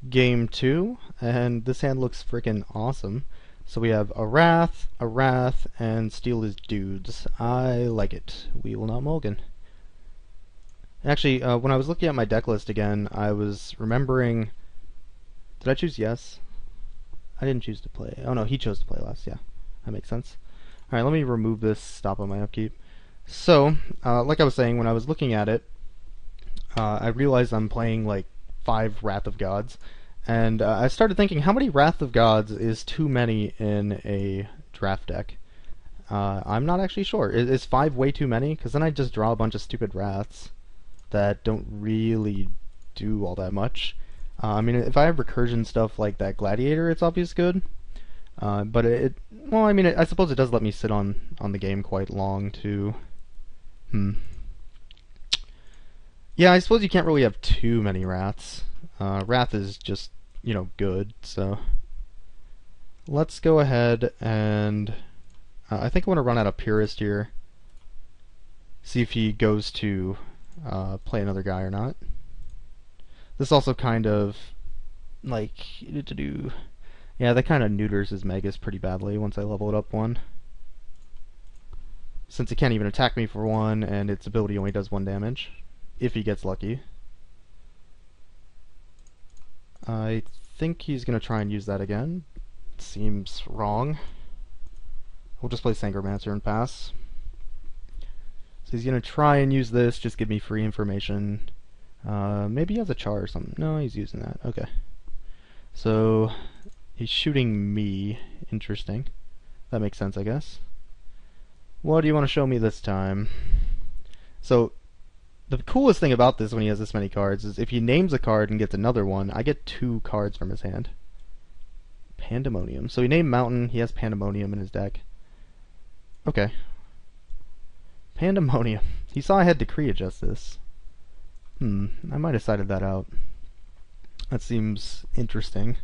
Game 2, and this hand looks freaking awesome. So we have a Wrath, and Steal his dudes. I like it. We will not mulligan. Actually, when I was looking at my deck list again, I was remembering... Did I choose yes? I didn't choose to play. Oh no, he chose to play last, yeah. That makes sense. Alright, let me remove this, stop on my upkeep. So, like I was saying, when I was looking at it, I realized I'm playing like 5 Wrath of Gods, and I started thinking, how many Wrath of Gods is too many in a draft deck? I'm not actually sure. Is 5 way too many? Because then I just draw a bunch of stupid Wraths that don't really do all that much. I mean, if I have recursion stuff like that Gladiator, it's obvious good. But well, I mean, I suppose it does let me sit on the game quite long too. Yeah, I suppose you can't really have too many Wraths. Wrath is just, good, so... Let's go ahead and... I think I want to run out of Purist here. See if he goes to play another guy or not. This also kind of, like... Yeah, that kind of neuters his Megas pretty badly once I level it up 1. Since it can't even attack me for 1, and its ability only does 1 damage. If he gets lucky. I think he's going to try and use that again. Seems wrong. We'll just play Sangromancer and pass. So he's going to try and use this, just give me free information. Maybe he has a char or something. No, he's using that. Okay. So, he's shooting me. Interesting. That makes sense, I guess. What do you want to show me this time? So, the coolest thing about this when he has this many cards is if he names a card and gets another one, I get 2 cards from his hand. Pandemonium. So he named Mountain, he has Pandemonium in his deck. Okay. Pandemonium. He saw I had Decree of Justice. I might have cited that out. That seems interesting,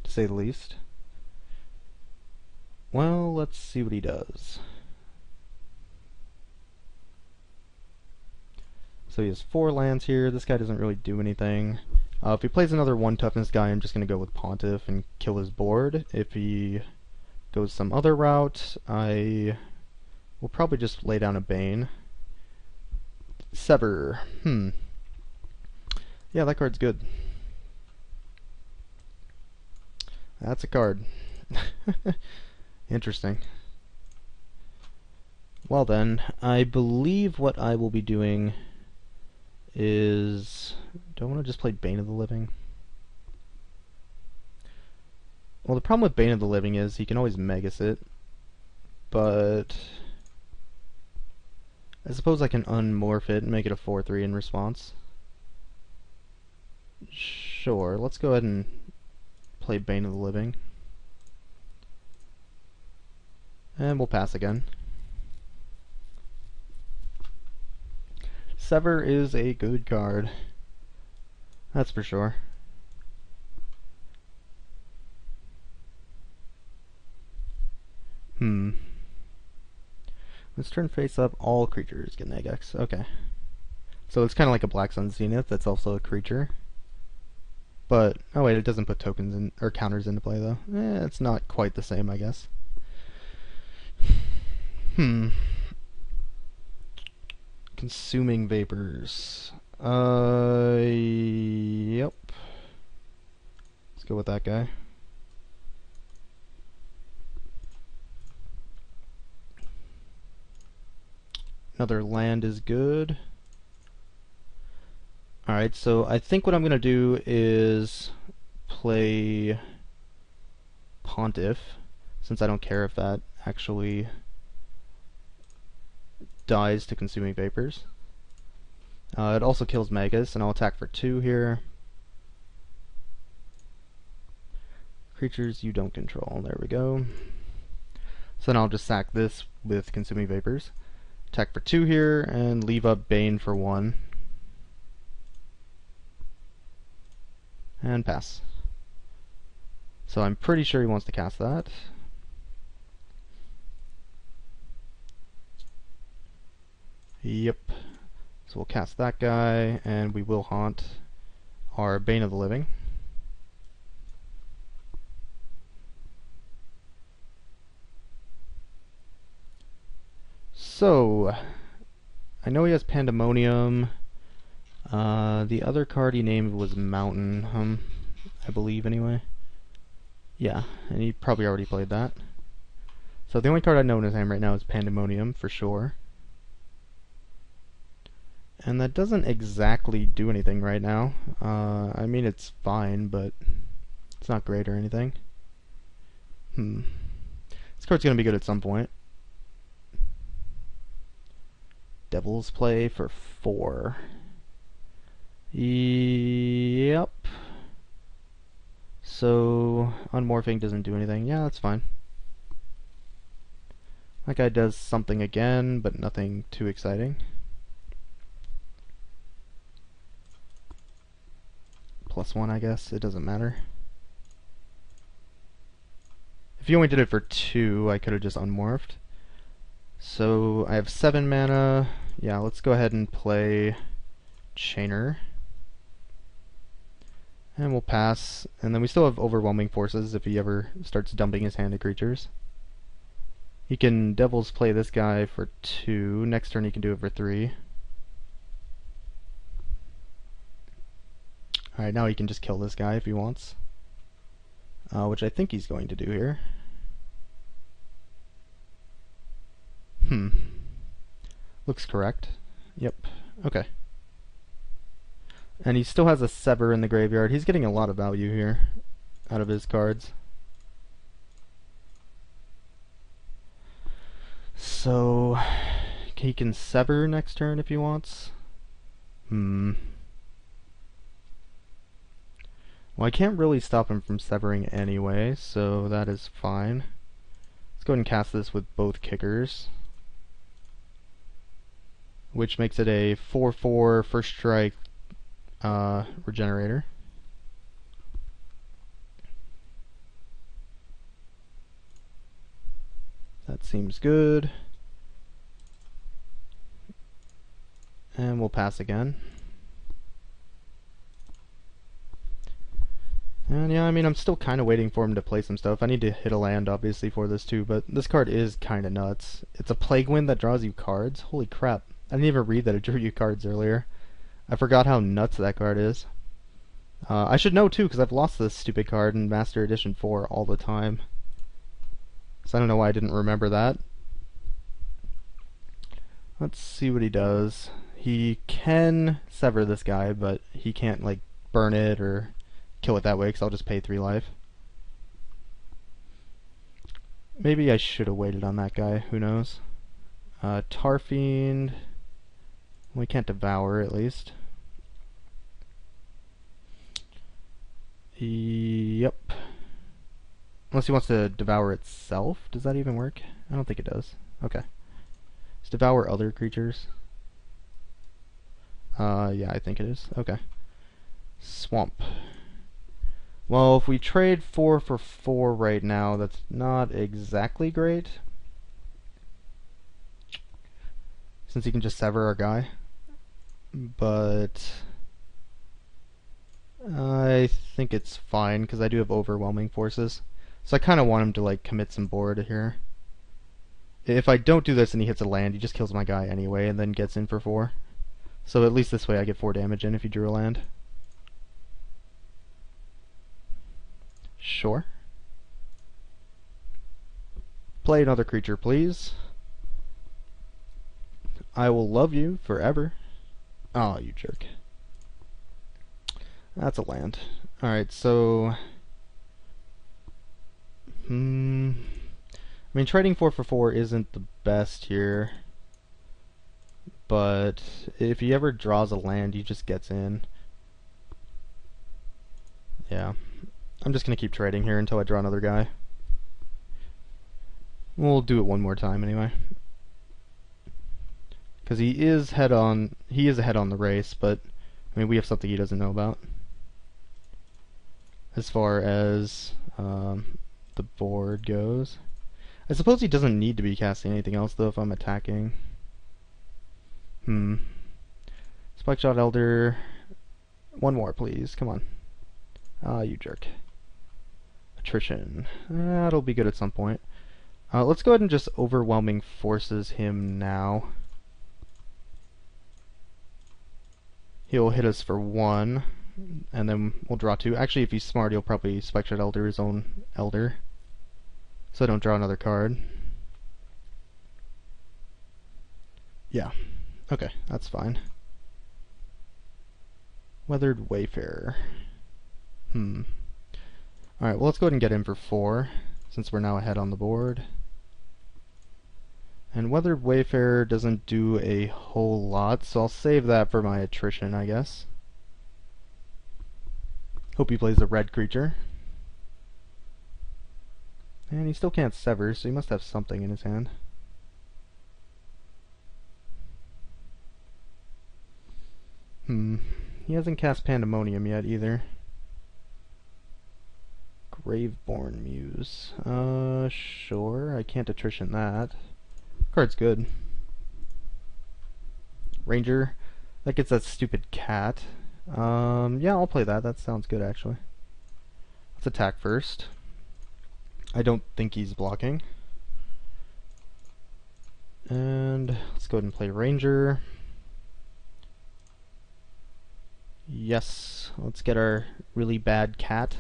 to say the least. Well, let's see what he does. So he has 4 lands here. This guy doesn't really do anything. If he plays another 1 toughness guy, I'm just going to go with Pontiff and kill his board. If he goes some other route, I will probably just lay down a Bane. Sever. Yeah, that card's good. That's a card. Interesting. Well then, I believe what I will be doing is... Do I want to just play Bane of the Living? Well, the problem with Bane of the Living is he can always Megas it, but I suppose I can unmorph it and make it a 4/3 in response. Sure, let's go ahead and play Bane of the Living. And we'll pass again. Sever is a good card. That's for sure. Let's turn face up, all creatures get -X. Okay. So it's kind of like a Black Sun Zenith that's also a creature. But, oh wait, it doesn't put tokens in, or counters into play though. It's not quite the same, I guess. Consuming Vapors. Yep. Let's go with that guy. Another land is good. Alright, so I think what I'm going to do is play Pontiff, since I don't care if that actually dies to Consuming Vapors. It also kills Megas, and I'll attack for 2 here. Creatures you don't control. There we go. So then I'll just sack this with Consuming Vapors. Attack for 2 here, and leave up Bane for 1. And pass. So I'm pretty sure he wants to cast that. Yep. So we'll cast that guy, and we will haunt our Bane of the Living. So, I know he has Pandemonium. The other card he named was Mountain, I believe anyway. Yeah, and he probably already played that. So the only card I know in his hand right now is Pandemonium, for sure. And that doesn't exactly do anything right now. I mean, it's fine, but it's not great or anything. This card's gonna be good at some point. Devil's Play for 4. Yep. So, unmorphing doesn't do anything. Yeah, that's fine. That guy does something again, but nothing too exciting. +1, I guess. It doesn't matter. If he only did it for 2, I could have just unmorphed. So, I have 7 mana. Yeah, let's go ahead and play Chainer. And we'll pass. And then we still have Overwhelming Forces if he ever starts dumping his hand to creatures. He can Devil's Play this guy for 2. Next turn he can do it for 3. Alright, now he can just kill this guy if he wants. Which I think he's going to do here. Looks correct. Yep. Okay. And he still has a Sever in the graveyard. He's getting a lot of value here out of his cards. So he can Sever next turn if he wants. Well, I can't really stop him from severing anyway, so that is fine. Let's go ahead and cast this with both kickers, which makes it a 4/4 first strike regenerator. That seems good. And we'll pass again. And yeah, I mean, I'm still kind of waiting for him to play some stuff. I need to hit a land, obviously, for this too, but this card is kind of nuts. It's a Plague Wind that draws you cards? Holy crap. I didn't even read that it drew you cards earlier. I forgot how nuts that card is. I should know too, because I've lost this stupid card in Master Edition 4 all the time. So I don't know why I didn't remember that. Let's see what he does. He can sever this guy, but he can't, like, burn it or kill it that way, because I'll just pay 3 life. Maybe I should have waited on that guy, who knows. Tarfiend. We can't devour, at least. Yep. Unless he wants to devour itself. Does that even work? I don't think it does. Okay. Let's devour other creatures. Yeah, I think it is. Okay. Swamp. Well, if we trade 4 for 4 right now, that's not exactly great. Since he can just sever our guy. But I think it's fine, because I do have Overwhelming Forces. So I kind of want him to, like, commit some board here. If I don't do this and he hits a land, he just kills my guy anyway, and then gets in for 4. So at least this way I get 4 damage in if he drew a land. Sure. Play another creature, please. I will love you forever. Oh, you jerk. That's a land. Alright, so I mean, trading 4 for 4 isn't the best here, but if he ever draws a land, he just gets in. Yeah. I'm just gonna keep trading here until I draw another guy. We'll do it one more time anyway. Because he is ahead on the race, but I mean, we have something he doesn't know about. As far as the board goes. I suppose he doesn't need to be casting anything else though if I'm attacking. Spikeshot Elder. One more, please. Come on. Ah, you jerk. Attrition. That'll be good at some point. Let's go ahead and just overwhelming forces him now. He'll hit us for 1, and then we'll draw 2. Actually, if he's smart, he'll probably Spike Shot Elder his own Elder, so I don't draw another card. Yeah, okay, that's fine. Weathered Wayfarer. Alright, well, let's go ahead and get in for 4, since we're now ahead on the board. And Weathered Wayfarer doesn't do a whole lot, so I'll save that for my attrition, I guess. Hope he plays a red creature. And he still can't sever, so he must have something in his hand. He hasn't cast Pandemonium yet, either. Graveborn Muse. Sure, I can't attrition that. Card's good. Ranger. That gets that stupid cat. Yeah, I'll play that. That sounds good, actually. Let's attack first. I don't think he's blocking. And let's go ahead and play Ranger. Yes, let's get our really bad cat.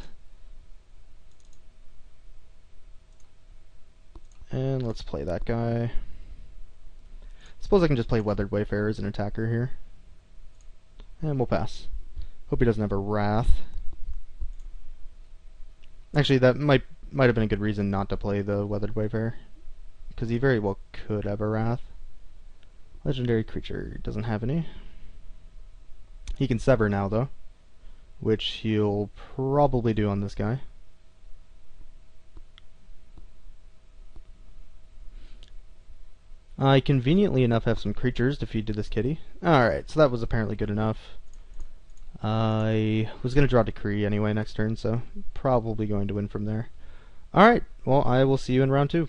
And let's play that guy. Suppose I can just play Weathered Wayfarer as an attacker here. And we'll pass. Hope he doesn't have a Wrath. Actually, that might have been a good reason not to play the Weathered Wayfarer, because he very well could have a Wrath. Legendary creature doesn't have any. He can sever now, though, which he'll probably do on this guy. I conveniently enough have some creatures to feed to this kitty. Alright, so that was apparently good enough. I was going to draw Decree anyway next turn, so probably going to win from there. Alright, well, I will see you in round 2.